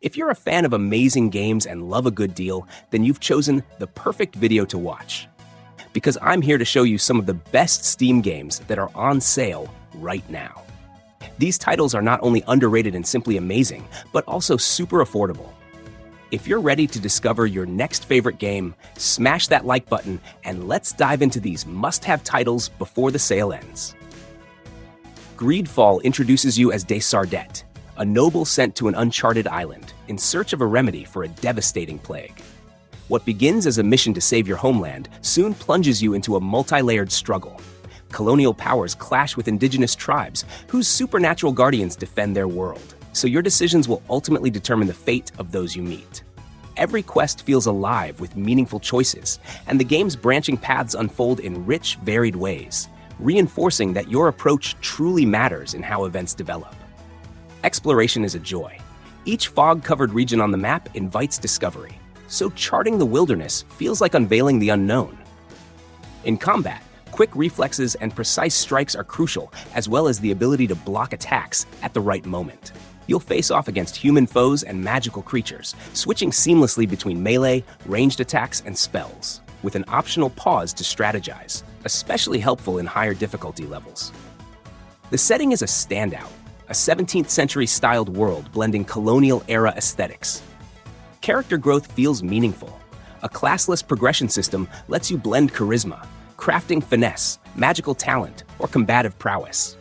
If you're a fan of amazing games and love a good deal, then you've chosen the perfect video to watch. Because I'm here to show you some of the best Steam games that are on sale right now. These titles are not only underrated and simply amazing, but also super affordable. If you're ready to discover your next favorite game, smash that like button and let's dive into these must-have titles before the sale ends. GreedFall introduces you as Desardet, a noble sent to an uncharted island in search of a remedy for a devastating plague. What begins as a mission to save your homeland soon plunges you into a multi-layered struggle. Colonial powers clash with indigenous tribes whose supernatural guardians defend their world, so your decisions will ultimately determine the fate of those you meet. Every quest feels alive with meaningful choices, and the game's branching paths unfold in rich, varied ways, reinforcing that your approach truly matters in how events develop. Exploration is a joy. Each fog-covered region on the map invites discovery, so charting the wilderness feels like unveiling the unknown. In combat, quick reflexes and precise strikes are crucial, as well as the ability to block attacks at the right moment. You'll face off against human foes and magical creatures, switching seamlessly between melee, ranged attacks, and spells, with an optional pause to strategize, especially helpful in higher difficulty levels. The setting is a standout, a 17th century styled world blending colonial-era aesthetics. Character growth feels meaningful. A classless progression system lets you blend charisma, crafting finesse, magical talent, or combative prowess.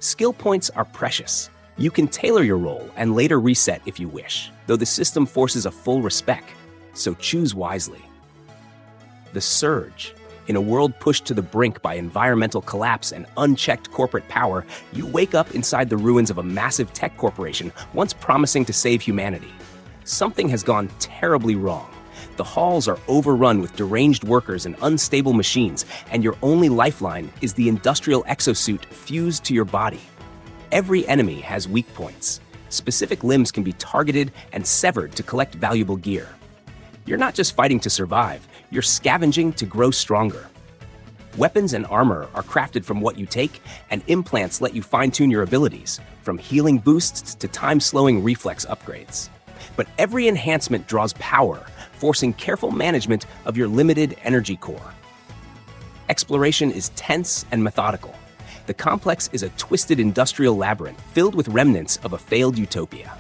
Skill points are precious. You can tailor your role and later reset if you wish, though the system forces a full respec, so choose wisely. The Surge. In a world pushed to the brink by environmental collapse and unchecked corporate power, you wake up inside the ruins of a massive tech corporation once promising to save humanity. Something has gone terribly wrong. The halls are overrun with deranged workers and unstable machines, and your only lifeline is the industrial exosuit fused to your body. Every enemy has weak points. Specific limbs can be targeted and severed to collect valuable gear. You're not just fighting to survive, you're scavenging to grow stronger. Weapons and armor are crafted from what you take, and implants let you fine-tune your abilities, from healing boosts to time-slowing reflex upgrades. But every enhancement draws power, forcing careful management of your limited energy core. Exploration is tense and methodical. The complex is a twisted industrial labyrinth filled with remnants of a failed utopia.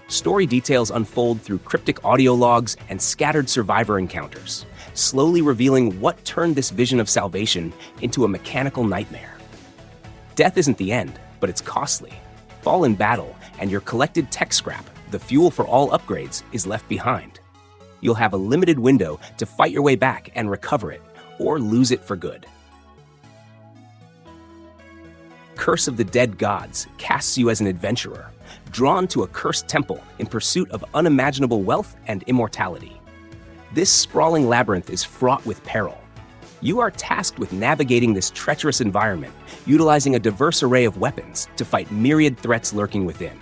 Story details unfold through cryptic audio logs and scattered survivor encounters, slowly revealing what turned this vision of salvation into a mechanical nightmare. Death isn't the end, but it's costly. Fall in battle, and your collected tech scrap, the fuel for all upgrades, is left behind. You'll have a limited window to fight your way back and recover it, or lose it for good. Curse of the Dead Gods casts you as an adventurer, drawn to a cursed temple in pursuit of unimaginable wealth and immortality. This sprawling labyrinth is fraught with peril. You are tasked with navigating this treacherous environment, utilizing a diverse array of weapons to fight myriad threats lurking within.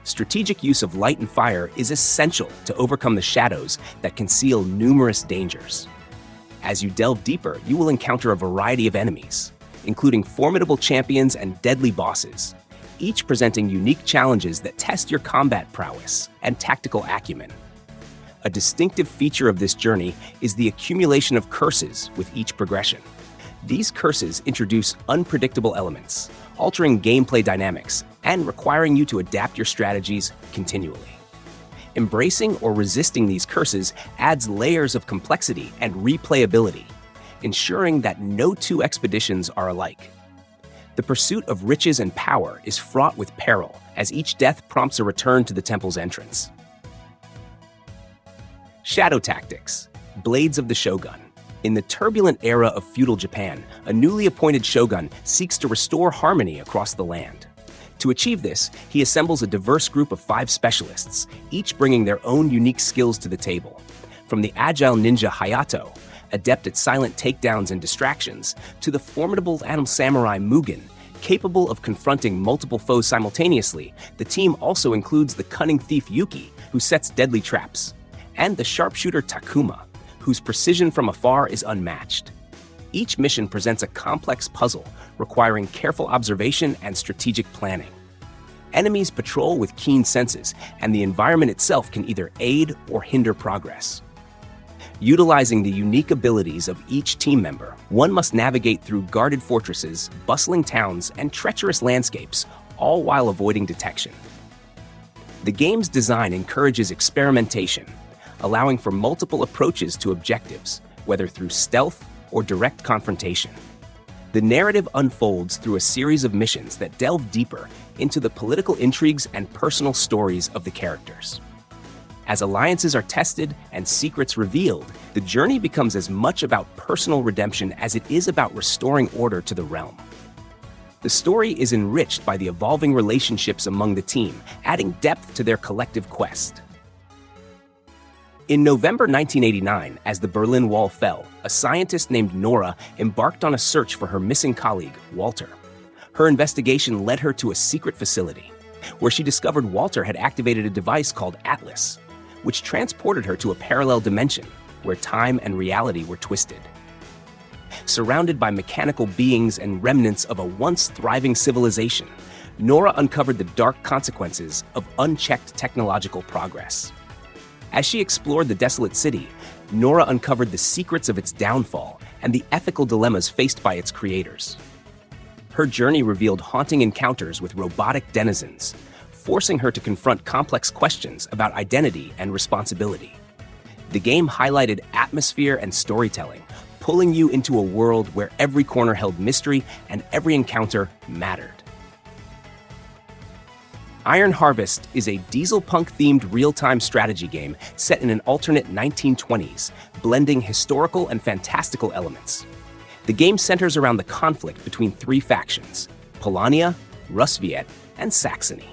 Strategic use of light and fire is essential to overcome the shadows that conceal numerous dangers. As you delve deeper, you will encounter a variety of enemies, including formidable champions and deadly bosses, each presenting unique challenges that test your combat prowess and tactical acumen. A distinctive feature of this journey is the accumulation of curses with each progression. These curses introduce unpredictable elements, altering gameplay dynamics and requiring you to adapt your strategies continually. Embracing or resisting these curses adds layers of complexity and replayability, ensuring that no two expeditions are alike. The pursuit of riches and power is fraught with peril, as each death prompts a return to the temple's entrance. Shadow Tactics, Blades of the Shogun. In the turbulent era of feudal Japan, a newly appointed shogun seeks to restore harmony across the land. To achieve this, he assembles a diverse group of 5 specialists, each bringing their own unique skills to the table. From the agile ninja Hayato, adept at silent takedowns and distractions, to the formidable samurai Mugen, capable of confronting multiple foes simultaneously, the team also includes the cunning thief Yuki, who sets deadly traps, and the sharpshooter Takuma, whose precision from afar is unmatched. Each mission presents a complex puzzle requiring careful observation and strategic planning. Enemies patrol with keen senses, and the environment itself can either aid or hinder progress. Utilizing the unique abilities of each team member, one must navigate through guarded fortresses, bustling towns, and treacherous landscapes, all while avoiding detection. The game's design encourages experimentation, allowing for multiple approaches to objectives, whether through stealth or direct confrontation. The narrative unfolds through a series of missions that delve deeper into the political intrigues and personal stories of the characters. As alliances are tested and secrets revealed, the journey becomes as much about personal redemption as it is about restoring order to the realm. The story is enriched by the evolving relationships among the team, adding depth to their collective quest. In November 1989, as the Berlin Wall fell, a scientist named Nora embarked on a search for her missing colleague, Walter. Her investigation led her to a secret facility, where she discovered Walter had activated a device called Atlas, which transported her to a parallel dimension, where time and reality were twisted. Surrounded by mechanical beings and remnants of a once thriving civilization, Nora uncovered the dark consequences of unchecked technological progress. As she explored the desolate city, Nora uncovered the secrets of its downfall and the ethical dilemmas faced by its creators. Her journey revealed haunting encounters with robotic denizens, forcing her to confront complex questions about identity and responsibility. The game highlighted atmosphere and storytelling, pulling you into a world where every corner held mystery and every encounter mattered. Iron Harvest is a dieselpunk-themed real-time strategy game set in an alternate 1920s, blending historical and fantastical elements. The game centers around the conflict between three factions: Polania, Rusviet, and Saxony.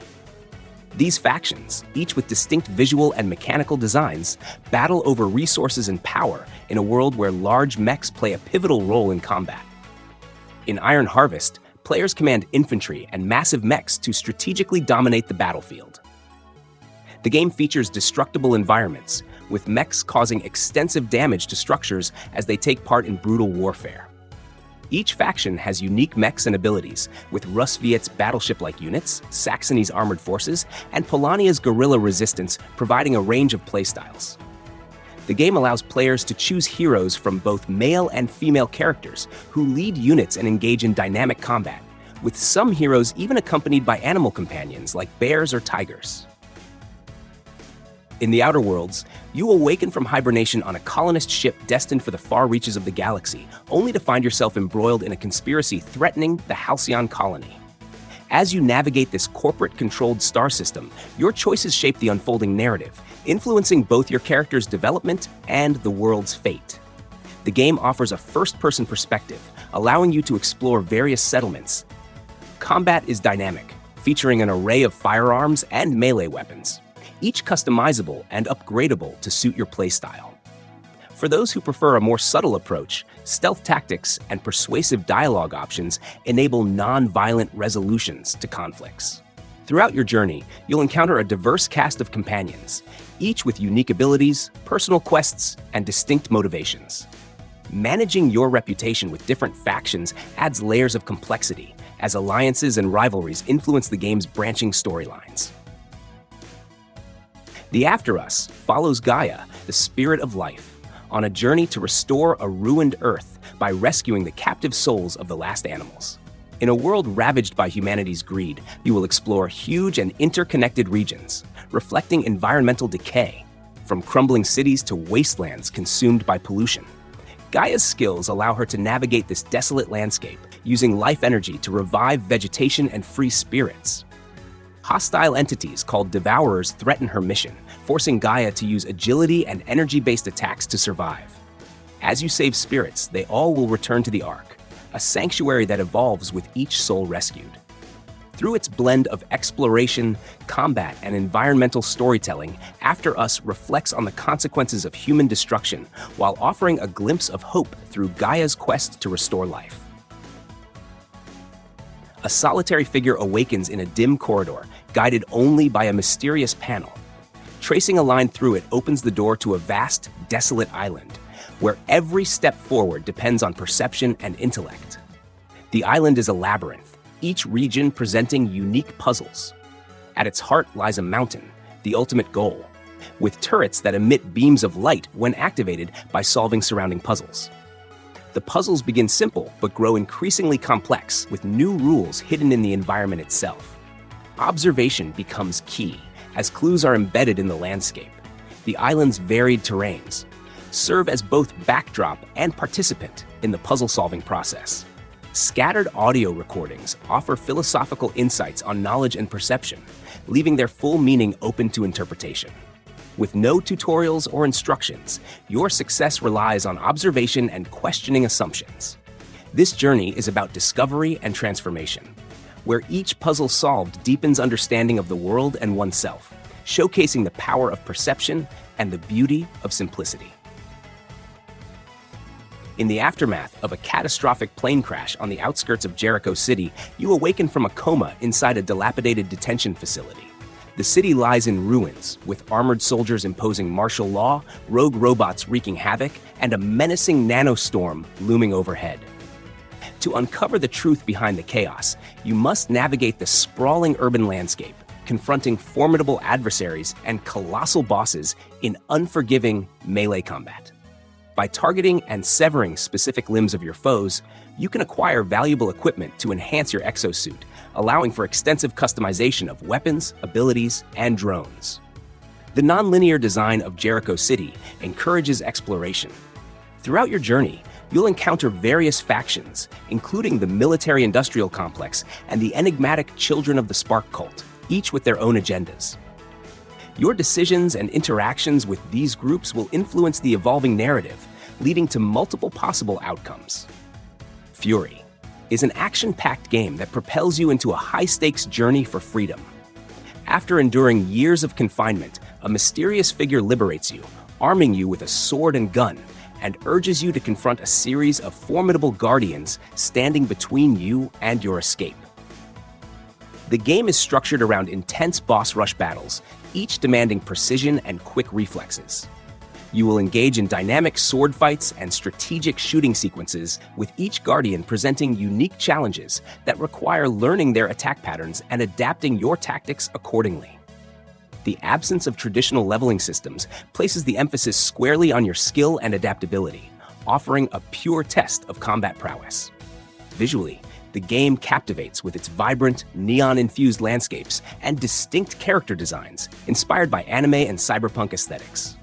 These factions, each with distinct visual and mechanical designs, battle over resources and power in a world where large mechs play a pivotal role in combat. In Iron Harvest, players command infantry and massive mechs to strategically dominate the battlefield. The game features destructible environments, with mechs causing extensive damage to structures as they take part in brutal warfare. Each faction has unique mechs and abilities, with Rusviet's battleship-like units, Saxony's armored forces, and Polania's guerrilla resistance providing a range of playstyles. The game allows players to choose heroes from both male and female characters who lead units and engage in dynamic combat, with some heroes even accompanied by animal companions like bears or tigers. In the Outer Worlds, you awaken from hibernation on a colonist ship destined for the far reaches of the galaxy, only to find yourself embroiled in a conspiracy threatening the Halcyon colony. As you navigate this corporate-controlled star system, your choices shape the unfolding narrative, influencing both your character's development and the world's fate. The game offers a first-person perspective, allowing you to explore various settlements. Combat is dynamic, featuring an array of firearms and melee weapons, each customizable and upgradable to suit your playstyle. For those who prefer a more subtle approach, stealth tactics and persuasive dialogue options enable non-violent resolutions to conflicts. Throughout your journey, you'll encounter a diverse cast of companions, each with unique abilities, personal quests, and distinct motivations. Managing your reputation with different factions adds layers of complexity, as alliances and rivalries influence the game's branching storylines. The After Us follows Gaia, the spirit of life, on a journey to restore a ruined Earth by rescuing the captive souls of the last animals. In a world ravaged by humanity's greed, you will explore huge and interconnected regions, reflecting environmental decay, from crumbling cities to wastelands consumed by pollution. Gaia's skills allow her to navigate this desolate landscape, using life energy to revive vegetation and free spirits. Hostile entities called Devourers threaten her mission, forcing Gaia to use agility and energy-based attacks to survive. As you save spirits, they all will return to the Ark, a sanctuary that evolves with each soul rescued. Through its blend of exploration, combat, and environmental storytelling, After Us reflects on the consequences of human destruction while offering a glimpse of hope through Gaia's quest to restore life. A solitary figure awakens in a dim corridor, guided only by a mysterious panel. Tracing a line through it opens the door to a vast, desolate island, where every step forward depends on perception and intellect. The island is a labyrinth, each region presenting unique puzzles. At its heart lies a mountain, the ultimate goal, with turrets that emit beams of light when activated by solving surrounding puzzles. The puzzles begin simple but grow increasingly complex, with new rules hidden in the environment itself. Observation becomes key, as clues are embedded in the landscape. The island's varied terrains serve as both backdrop and participant in the puzzle-solving process. Scattered audio recordings offer philosophical insights on knowledge and perception, leaving their full meaning open to interpretation. With no tutorials or instructions, your success relies on observation and questioning assumptions. This journey is about discovery and transformation, where each puzzle solved deepens understanding of the world and oneself, showcasing the power of perception and the beauty of simplicity. In the aftermath of a catastrophic plane crash on the outskirts of Jericho City, you awaken from a coma inside a dilapidated detention facility. The city lies in ruins, with armored soldiers imposing martial law, rogue robots wreaking havoc, and a menacing nanostorm looming overhead. To uncover the truth behind the chaos, you must navigate the sprawling urban landscape, confronting formidable adversaries and colossal bosses in unforgiving melee combat. By targeting and severing specific limbs of your foes, you can acquire valuable equipment to enhance your exosuit, allowing for extensive customization of weapons, abilities, and drones. The non-linear design of Jericho City encourages exploration. Throughout your journey, you'll encounter various factions, including the military-industrial complex and the enigmatic Children of the Spark cult, each with their own agendas. Your decisions and interactions with these groups will influence the evolving narrative, leading to multiple possible outcomes. Furi is an action-packed game that propels you into a high-stakes journey for freedom. After enduring years of confinement, a mysterious figure liberates you, arming you with a sword and gun, and urges you to confront a series of formidable guardians standing between you and your escape. The game is structured around intense boss rush battles, each demanding precision and quick reflexes. You will engage in dynamic sword fights and strategic shooting sequences, with each guardian presenting unique challenges that require learning their attack patterns and adapting your tactics accordingly. The absence of traditional leveling systems places the emphasis squarely on your skill and adaptability, offering a pure test of combat prowess. Visually, the game captivates with its vibrant, neon-infused landscapes and distinct character designs inspired by anime and cyberpunk aesthetics.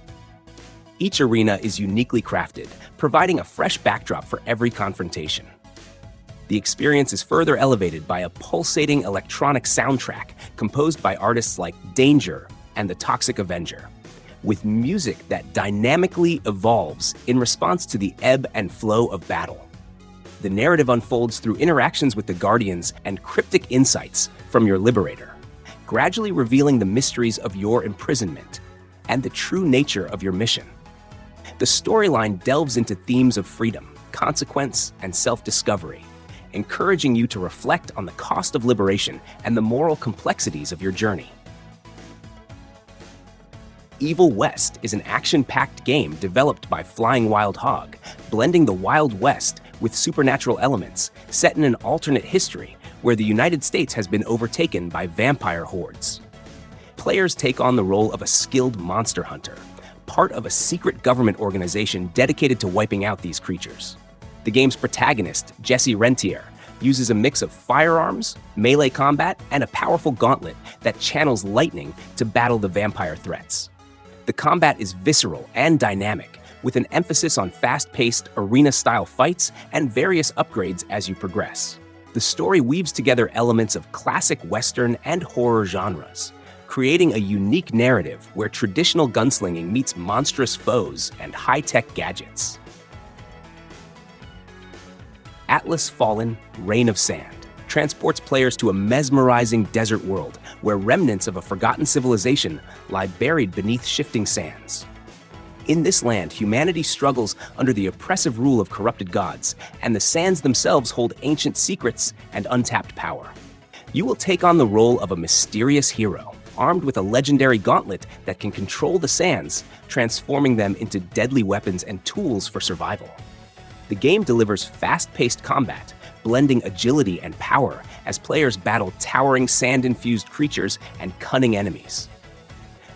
Each arena is uniquely crafted, providing a fresh backdrop for every confrontation. The experience is further elevated by a pulsating electronic soundtrack composed by artists like Danger and the Toxic Avenger, with music that dynamically evolves in response to the ebb and flow of battle. The narrative unfolds through interactions with the Guardians and cryptic insights from your Liberator, gradually revealing the mysteries of your imprisonment and the true nature of your mission. The storyline delves into themes of freedom, consequence, and self-discovery, encouraging you to reflect on the cost of liberation and the moral complexities of your journey. Evil West is an action-packed game developed by Flying Wild Hog, blending the Wild West with supernatural elements, set in an alternate history where the United States has been overtaken by vampire hordes. Players take on the role of a skilled monster hunter, part of a secret government organization dedicated to wiping out these creatures. The game's protagonist, Jesse Rentier, uses a mix of firearms, melee combat, and a powerful gauntlet that channels lightning to battle the vampire threats. The combat is visceral and dynamic, with an emphasis on fast-paced, arena-style fights and various upgrades as you progress. The story weaves together elements of classic Western and horror genres, creating a unique narrative where traditional gunslinging meets monstrous foes and high-tech gadgets. Atlas Fallen: Reign of Sand transports players to a mesmerizing desert world where remnants of a forgotten civilization lie buried beneath shifting sands. In this land, humanity struggles under the oppressive rule of corrupted gods, and the sands themselves hold ancient secrets and untapped power. You will take on the role of a mysterious hero, armed with a legendary gauntlet that can control the sands, transforming them into deadly weapons and tools for survival. The game delivers fast-paced combat, blending agility and power as players battle towering sand-infused creatures and cunning enemies.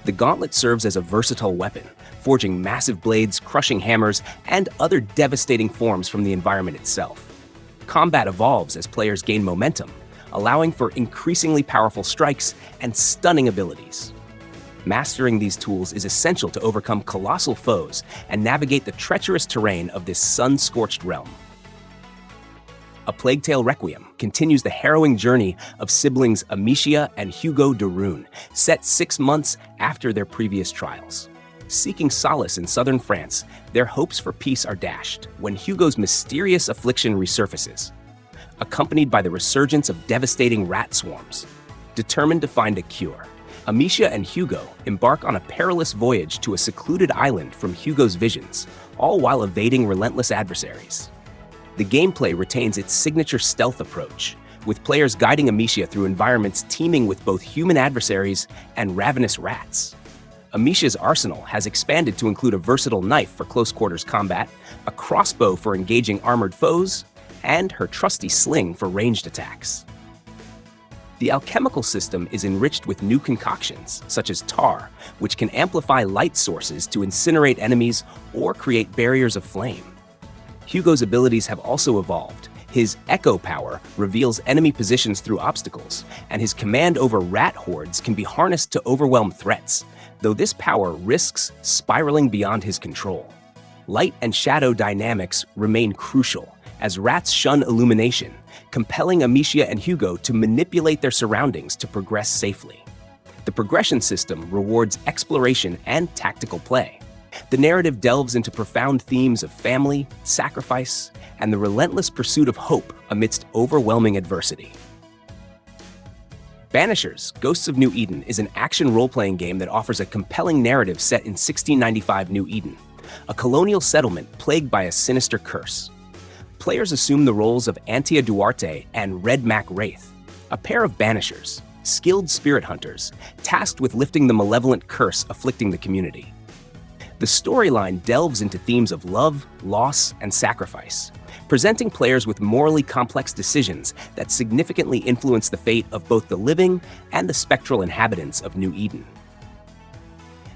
The gauntlet serves as a versatile weapon, forging massive blades, crushing hammers, and other devastating forms from the environment itself. Combat evolves as players gain momentum, allowing for increasingly powerful strikes and stunning abilities. Mastering these tools is essential to overcome colossal foes and navigate the treacherous terrain of this sun-scorched realm. A Plague Tale Requiem continues the harrowing journey of siblings Amicia and Hugo de Rune, set 6 months after their previous trials. Seeking solace in southern France, their hopes for peace are dashed when Hugo's mysterious affliction resurfaces, accompanied by the resurgence of devastating rat swarms. Determined to find a cure, Amicia and Hugo embark on a perilous voyage to a secluded island from Hugo's visions, all while evading relentless adversaries. The gameplay retains its signature stealth approach, with players guiding Amicia through environments teeming with both human adversaries and ravenous rats. Amicia's arsenal has expanded to include a versatile knife for close-quarters combat, a crossbow for engaging armored foes, and her trusty sling for ranged attacks. The alchemical system is enriched with new concoctions, such as tar, which can amplify light sources to incinerate enemies or create barriers of flame. Hugo's abilities have also evolved. His echo power reveals enemy positions through obstacles, and his command over rat hordes can be harnessed to overwhelm threats, though this power risks spiraling beyond his control. Light and shadow dynamics remain crucial, as rats shun illumination, compelling Amicia and Hugo to manipulate their surroundings to progress safely. The progression system rewards exploration and tactical play. The narrative delves into profound themes of family, sacrifice, and the relentless pursuit of hope amidst overwhelming adversity. Banishers, Ghosts of New Eden is an action role-playing game that offers a compelling narrative set in 1695 New Eden, a colonial settlement plagued by a sinister curse. Players assume the roles of Antia Duarte and Red Mac Wraith, a pair of Banishers, skilled spirit hunters, tasked with lifting the malevolent curse afflicting the community. The storyline delves into themes of love, loss, and sacrifice, presenting players with morally complex decisions that significantly influence the fate of both the living and the spectral inhabitants of New Eden.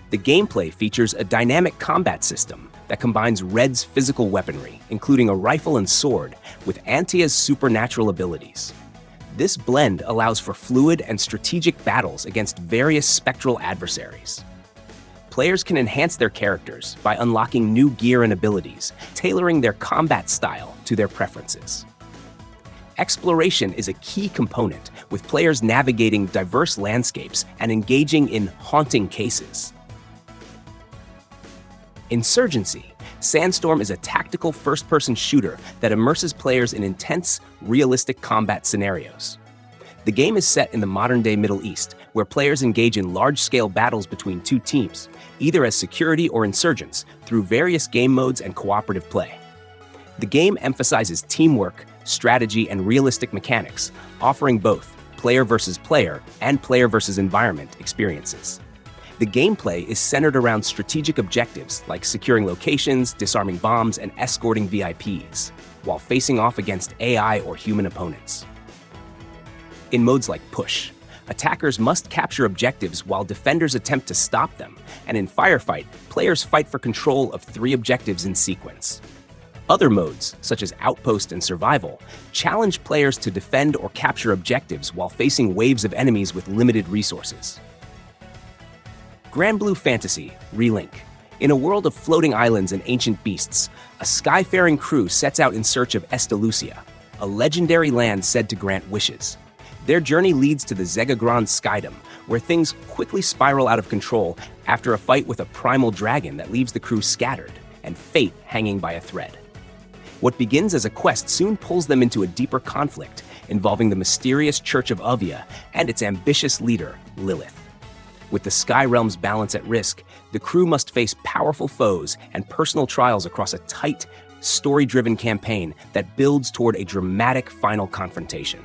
The gameplay features a dynamic combat system that combines Red's physical weaponry, including a rifle and sword, with Antia's supernatural abilities. This blend allows for fluid and strategic battles against various spectral adversaries. Players can enhance their characters by unlocking new gear and abilities, tailoring their combat style to their preferences. Exploration is a key component, with players navigating diverse landscapes and engaging in haunting cases. Insurgency, Sandstorm is a tactical first-person shooter that immerses players in intense, realistic combat scenarios. The game is set in the modern-day Middle East, where players engage in large-scale battles between two teams, either as security or insurgents, through various game modes and cooperative play. The game emphasizes teamwork, strategy, and realistic mechanics, offering both player versus player and player versus environment experiences. The gameplay is centered around strategic objectives like securing locations, disarming bombs, and escorting VIPs, while facing off against AI or human opponents. In modes like Push, attackers must capture objectives while defenders attempt to stop them, and in Firefight, players fight for control of 3 objectives in sequence. Other modes, such as Outpost and Survival, challenge players to defend or capture objectives while facing waves of enemies with limited resources. Granblue Fantasy, Relink. In a world of floating islands and ancient beasts, a skyfaring crew sets out in search of Estalucia, a legendary land said to grant wishes. Their journey leads to the Zegagron Skydom, where things quickly spiral out of control after a fight with a primal dragon that leaves the crew scattered and fate hanging by a thread. What begins as a quest soon pulls them into a deeper conflict involving the mysterious Church of Avia and its ambitious leader, Lilith. With the Sky Realm's balance at risk, the crew must face powerful foes and personal trials across a tight, story-driven campaign that builds toward a dramatic final confrontation.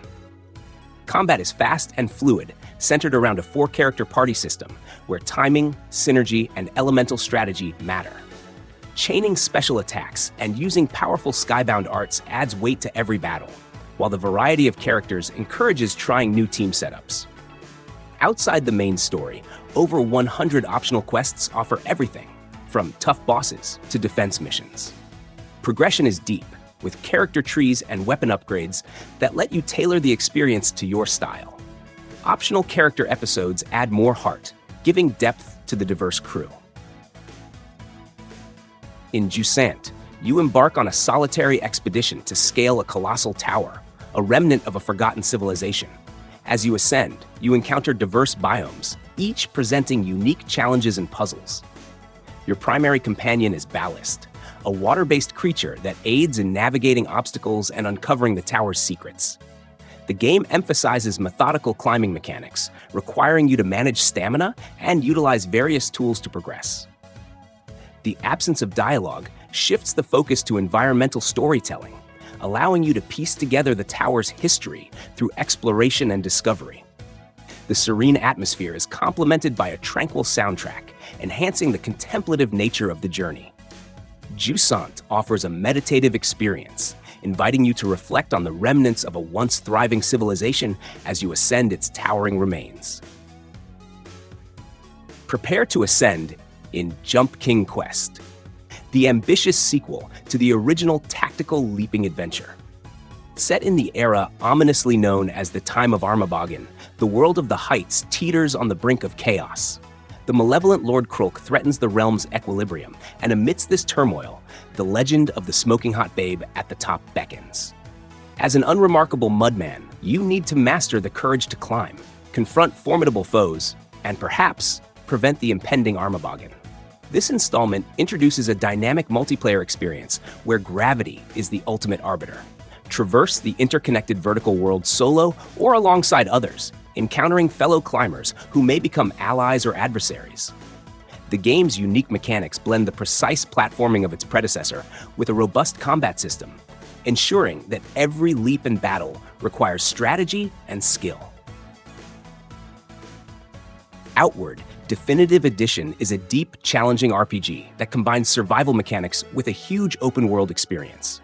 Combat is fast and fluid, centered around a 4-character party system, where timing, synergy, and elemental strategy matter. Chaining special attacks and using powerful skybound arts adds weight to every battle, while the variety of characters encourages trying new team setups. Outside the main story, over 100 optional quests offer everything, from tough bosses to defense missions. Progression is deep, with character trees and weapon upgrades that let you tailor the experience to your style. Optional character episodes add more heart, giving depth to the diverse crew. In Jusant, you embark on a solitary expedition to scale a colossal tower, a remnant of a forgotten civilization. As you ascend, you encounter diverse biomes, each presenting unique challenges and puzzles. Your primary companion is Ballast, a water-based creature that aids in navigating obstacles and uncovering the tower's secrets. The game emphasizes methodical climbing mechanics, requiring you to manage stamina and utilize various tools to progress. The absence of dialogue shifts the focus to environmental storytelling, allowing you to piece together the tower's history through exploration and discovery. The serene atmosphere is complemented by a tranquil soundtrack, enhancing the contemplative nature of the journey. Jusant offers a meditative experience, inviting you to reflect on the remnants of a once thriving civilization as you ascend its towering remains. Prepare to ascend in Jump King Quest, the ambitious sequel to the original tactical leaping adventure. Set in the era ominously known as the Time of Armabagen, the world of the Heights teeters on the brink of chaos. The malevolent Lord Krulk threatens the realm's equilibrium, and amidst this turmoil, the legend of the smoking hot babe at the top beckons. As an unremarkable mudman, you need to master the courage to climb, confront formidable foes, and perhaps prevent the impending Armabagen. This installment introduces a dynamic multiplayer experience where gravity is the ultimate arbiter. Traverse the interconnected vertical world solo or alongside others, encountering fellow climbers who may become allies or adversaries. The game's unique mechanics blend the precise platforming of its predecessor with a robust combat system, ensuring that every leap in battle requires strategy and skill. Outward Definitive Edition is a deep, challenging RPG that combines survival mechanics with a huge open-world experience.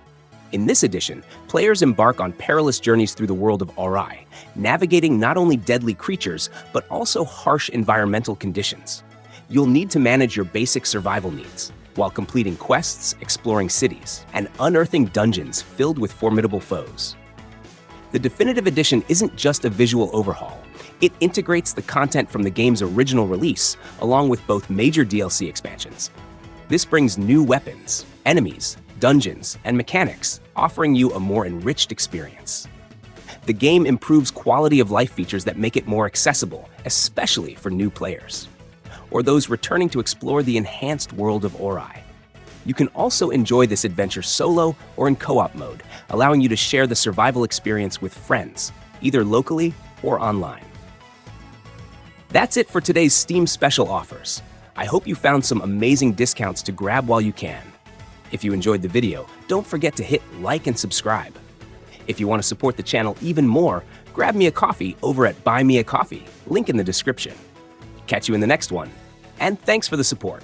In this edition, players embark on perilous journeys through the world of Ori, navigating not only deadly creatures, but also harsh environmental conditions. You'll need to manage your basic survival needs, while completing quests, exploring cities, and unearthing dungeons filled with formidable foes. The Definitive Edition isn't just a visual overhaul. It integrates the content from the game's original release, along with both major DLC expansions. This brings new weapons, enemies, dungeons, and mechanics, offering you a more enriched experience. The game improves quality of life features that make it more accessible, especially for new players, or those returning to explore the enhanced world of Ori. You can also enjoy this adventure solo or in co-op mode, allowing you to share the survival experience with friends, either locally or online. That's it for today's Steam special offers. I hope you found some amazing discounts to grab while you can. If you enjoyed the video, don't forget to hit like and subscribe. If you want to support the channel even more, grab me a coffee over at Buy Me a Coffee, link in the description. Catch you in the next one, and thanks for the support.